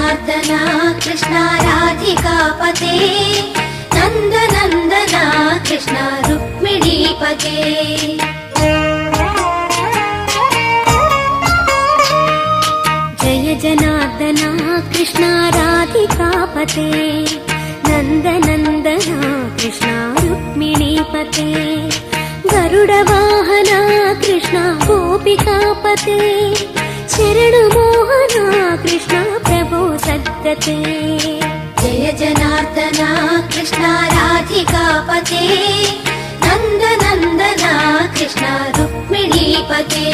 जनार्दना कृष्ण राधिकापते नन्दनन्दना कृष्ण रुक्मिणीपते जय जनार्दना कृष्ण राधिकापते नन्दनन्दना कृष्ण रुक्मिणीपते गरुडवाहना कृष्ण गोपिकापते शरणमोहना कृष्ण प्रभो सद्गते जय जनार्दना कृष्ण राधिकापते नन्दनन्दना कृष्ण रुक्मिणीपते